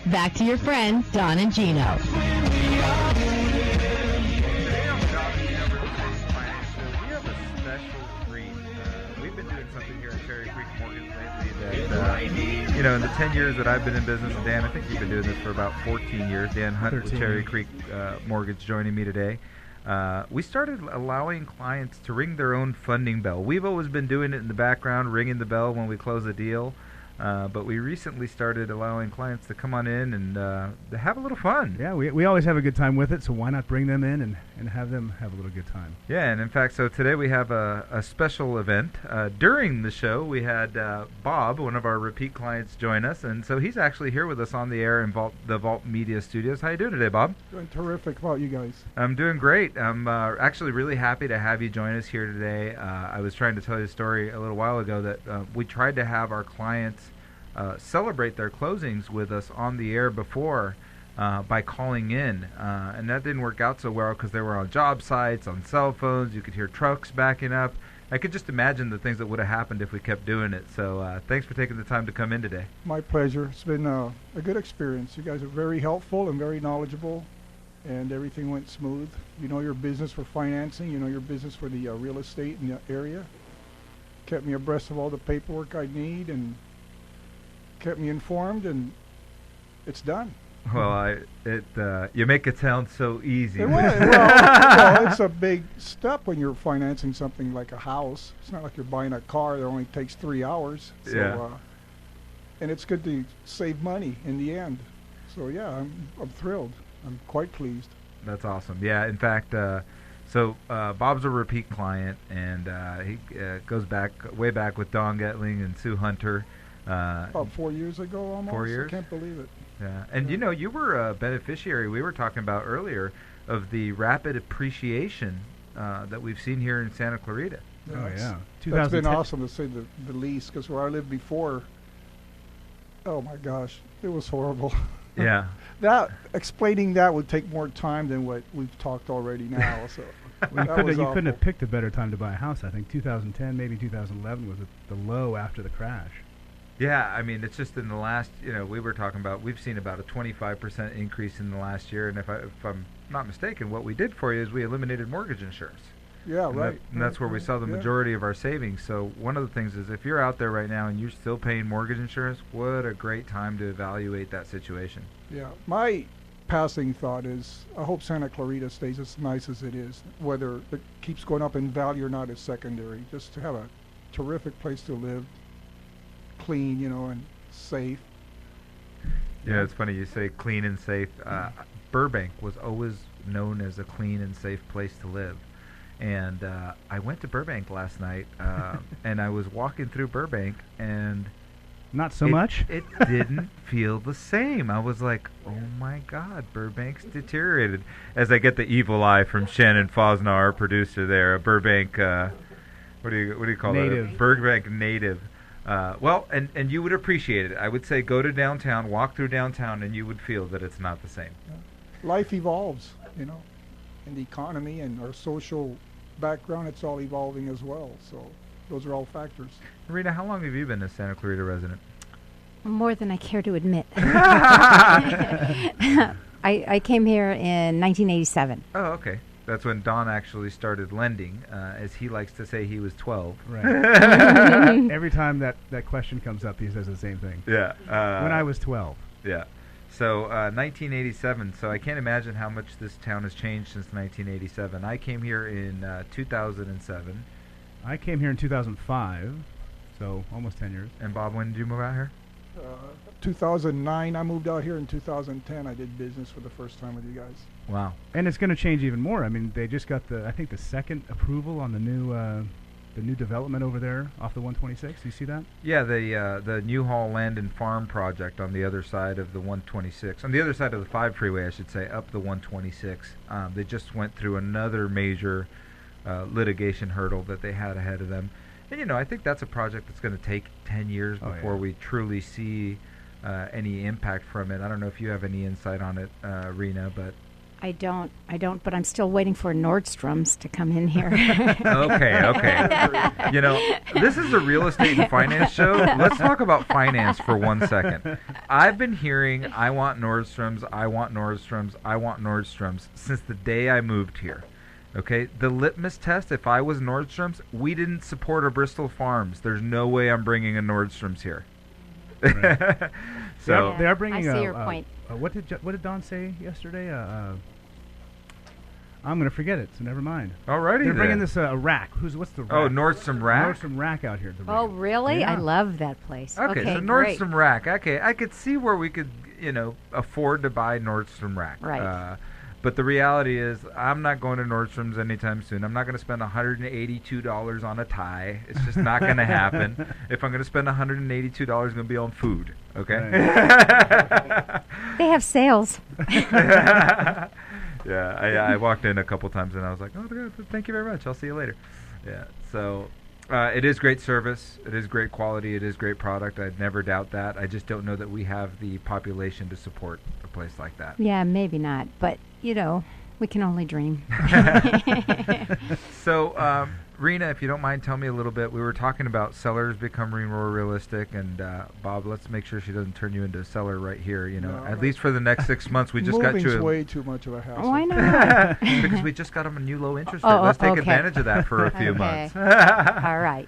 Back to your friends, Don and Gino. In the 10 years that I've been in business, and Dan, I think you've been doing this for about 14 years. Dan Hunt with Cherry Creek Mortgage joining me today. We started allowing clients to ring their own funding bell. We've always been doing it in the background, ringing the bell when we close a deal. But we recently started allowing clients to come on in and have a little fun. Yeah, we always have a good time with it, so why not bring them in and have them have a little good time? Yeah, and in fact, so today we have a special event. During the show, we had Bob, one of our repeat clients, join us, and so he's actually here with us on the air in the Vault Media Studios. How you doing today, Bob? Doing terrific. How about you guys? I'm doing great. I'm actually really happy to have you join us here today. I was trying to tell you a story a little while ago that we tried to have our clients celebrate their closings with us on the air before by calling in, and that didn't work out so well because they were on job sites, on cell phones. You could hear trucks backing up. I could just imagine the things that would have happened if we kept doing it. So thanks for taking the time to come in today. My pleasure. It's been a good experience. You guys are very helpful and very knowledgeable, and everything went smooth. You know your business for financing. You know your business for the real estate in the area. Kept me abreast of all the paperwork I need and kept me informed, and it's done. Well, you make it sound so easy. Well, it's a big step when you're financing something like a house. It's not like you're buying a car that only takes 3 hours. So, yeah. And it's good to save money in the end. So yeah, I'm thrilled. I'm quite pleased. That's awesome. Yeah, in fact, Bob's a repeat client, and he goes way back with Don Getling and Sue Hunter. About 4 years ago almost. 4 years? I can't believe it. Yeah, and you were a beneficiary, we were talking about earlier, of the rapid appreciation that we've seen here in Santa Clarita. Oh, yeah. That's been awesome to say the least, because where I lived before, oh my gosh, it was horrible. Yeah. Explaining that would take more time than what we've talked already now. So you couldn't have picked a better time to buy a house. I think 2010, maybe 2011 was the low after the crash. Yeah, I mean, it's just in the last, we were talking about, we've seen about a 25% increase in the last year, and if I'm not mistaken, what we did for you is we eliminated mortgage insurance. Yeah, right. And that's where we saw the majority of our savings. So one of the things is if you're out there right now and you're still paying mortgage insurance, what a great time to evaluate that situation. Yeah, my passing thought is I hope Santa Clarita stays as nice as it is. Whether it keeps going up in value or not is secondary. Just to have a terrific place to live, clean, and safe. Yeah, it's funny you say clean and safe. Burbank was always known as a clean and safe place to live. And I went to Burbank last night, and I was walking through Burbank, and not so much. It didn't feel the same. I was like, oh my God, Burbank's deteriorated. As I get the evil eye from Shannon Fosna, our producer there, a Burbank, what do you call native. It? A Burbank native. Well, and you would appreciate it. I would say go to downtown, walk through downtown, and you would feel that it's not the same. Life evolves, in the economy and our social background, it's all evolving as well. So those are all factors. Rena, how long have you been a Santa Clarita resident? More than I care to admit. I came here in 1987. Oh, okay. That's when Don actually started lending. As he likes to say, he was 12. Right. Every time that question comes up, he says the same thing. Yeah. When I was 12. Yeah. So 1987. So I can't imagine how much this town has changed since 1987. I came here in 2007. I came here in 2005, so almost 10 years. And Bob, when did you move out here? 2009. I moved out here in 2010. I did business for the first time with you guys. Wow. And it's going to change even more. I mean, they just got the second approval on the new development over there off the 126. Do you see that? Yeah, the Newhall Land and Farm project on the other side of the 126, on the other side of the 5 freeway, I should say, up the 126. They just went through another major litigation hurdle that they had ahead of them. And, I think that's a project that's going to take 10 years before we truly see any impact from it. I don't know if you have any insight on it, Rena, but I don't, but I'm still waiting for Nordstrom's to come in here. Okay. You know, this is a real estate and finance show. Let's talk about finance for 1 second. I've been hearing, I want Nordstrom's, I want Nordstrom's, I want Nordstrom's since the day I moved here. Okay, the litmus test, if I was Nordstrom's, we didn't support a Bristol Farms. There's no way I'm bringing a Nordstrom's here. Right. So they are bringing. I see your point. What did Don say yesterday? I'm going to forget it, so never mind. Alrighty, they're bringing then. this rack. What's the rack? Oh, Nordstrom Rack. Nordstrom Rack out here. Oh, really? Yeah. I love that place. Okay, so great. Nordstrom Rack. Okay, I could see where we could, afford to buy Nordstrom Rack. Right. But the reality is, I'm not going to Nordstrom's anytime soon. I'm not going to spend $182 on a tie. It's just not going to happen. If I'm going to spend $182, it's going to be on food. Okay. Right. They have sales. Yeah, I walked in a couple times and I was like, oh, thank you very much. I'll see you later. Yeah. So. It is great service. It is great quality. It is great product. I'd never doubt that. I just don't know that we have the population to support a place like that. Yeah, maybe not. But, we can only dream. So, Rena, if you don't mind, tell me a little bit. We were talking about sellers becoming more realistic, and Bob, let's make sure she doesn't turn you into a seller right here. No, at least for the next 6 months, we just got Moving's you. way too much of a hassle. Why not? Because we just got them a new low interest rate. Let's take okay. advantage of that for a few months. All right.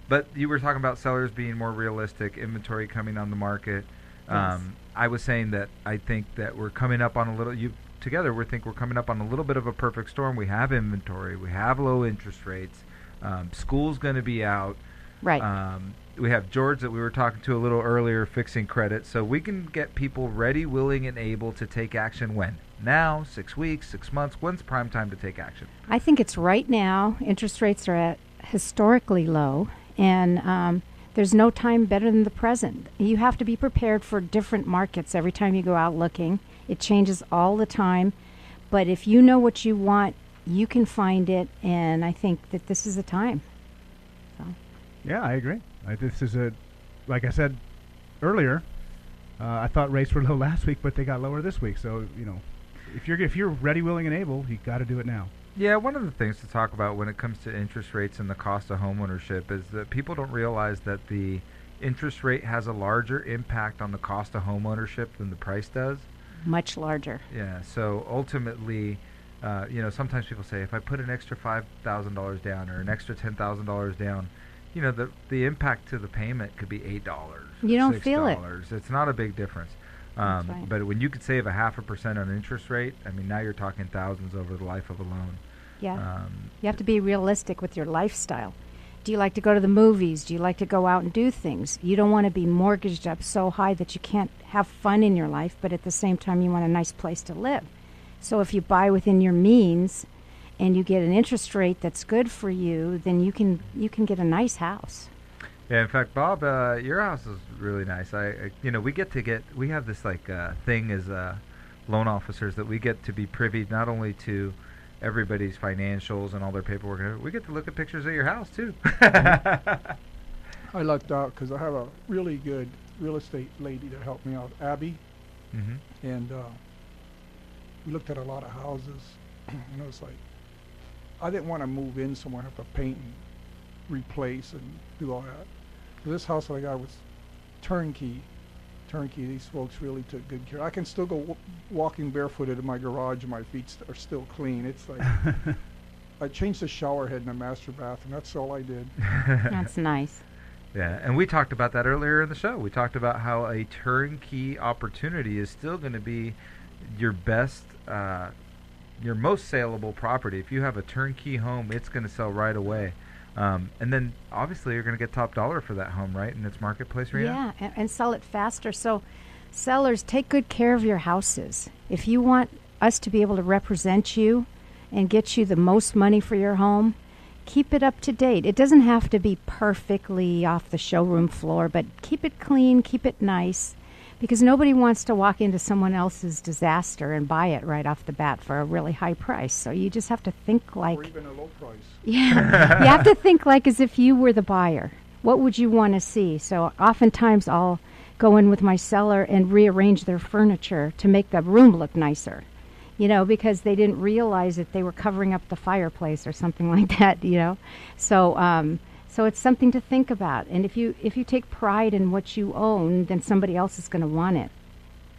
But you were talking about sellers being more realistic, inventory coming on the market. Yes. I was saying that I think that we're coming up on a little. We're coming up on a little bit of a perfect storm. We have inventory. We have low interest rates. School's going to be out. Right. We have George that we were talking to a little earlier fixing credit. So we can get people ready, willing, and able to take action when? Now, 6 weeks, 6 months. When's prime time to take action? I think it's right now. Interest rates are at historically low, and there's no time better than the present. You have to be prepared for different markets every time you go out looking. It changes all the time. But if you know what you want, you can find it, and I think that this is the time. So. Yeah, I agree. This is like I said earlier, I thought rates were low last week, but they got lower this week. So, if you're ready, willing, and able, you got to do it now. Yeah, one of the things to talk about when it comes to interest rates and the cost of homeownership is that people don't realize that the interest rate has a larger impact on the cost of homeownership than the price does. Much larger. Yeah, so ultimately, sometimes people say, if I put an extra $5,000 down or an extra $10,000 down, the impact to the payment could be $8. You don't $6. feel it. It's not a big difference. That's right. But when you could save 0.5% on interest rate, I mean, now you're talking thousands over the life of a loan. Yeah. You have to be realistic with your lifestyle. Do you like to go to the movies? Do you like to go out and do things? You don't want to be mortgaged up so high that you can't have fun in your life, but at the same time you want a nice place to live. So if you buy within your means and you get an interest rate that's good for you, then you can get a nice house. Yeah, in fact, Bob, your house is really nice. We have this thing as loan officers that we get to be privy not only to everybody's financials and all their paperwork. We get to look at pictures of your house too. I lucked out because I have a really good real estate lady that helped me out, Abby, and we looked at a lot of houses. And it was like, I didn't want to move in somewhere, have to paint and replace and do all that. So this house that I got was turnkey. These folks really took good care. I can still go walking barefooted in my garage and my feet are still clean. It's like I changed the shower head in the master bathroom. That's all I did. That's nice. Yeah, and we talked about that earlier in the show. We talked about how a turnkey opportunity is still going to be your best, your most saleable property. If you have a turnkey home, it's going to sell right away. And then obviously you're going to get top dollar for that home, right, in its marketplace, Rena? Yeah, and sell it faster. So sellers, take good care of your houses. If you want us to be able to represent you and get you the most money for your home, keep it up to date. It doesn't have to be perfectly off the showroom floor, but keep it clean, keep it nice, because nobody wants to walk into someone else's disaster and buy it right off the bat for a really high price. So you just have to think like... Or even a low price. Yeah, you have to think like as if you were the buyer. What would you want to see? So oftentimes I'll go in with my seller and rearrange their furniture to make the room look nicer. because they didn't realize that they were covering up the fireplace or something like that. So it's something to think about. And if you take pride in what you own, then somebody else is going to want it.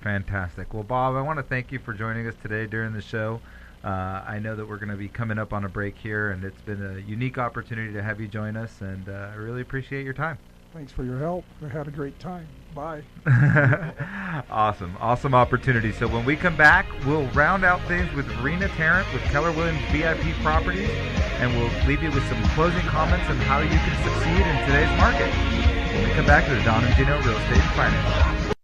Fantastic. Well, Bob, I want to thank you for joining us today during the show. I know that we're going to be coming up on a break here, and it's been a unique opportunity to have you join us, and I really appreciate your time. Thanks for your help. I had a great time. Bye. Awesome opportunity. So when we come back, we'll round out things with Rena Tarrant with Keller Williams VIP Properties, and we'll leave you with some closing comments on how you can succeed in today's market. When we come back to the Don and Gino Real Estate and Finance.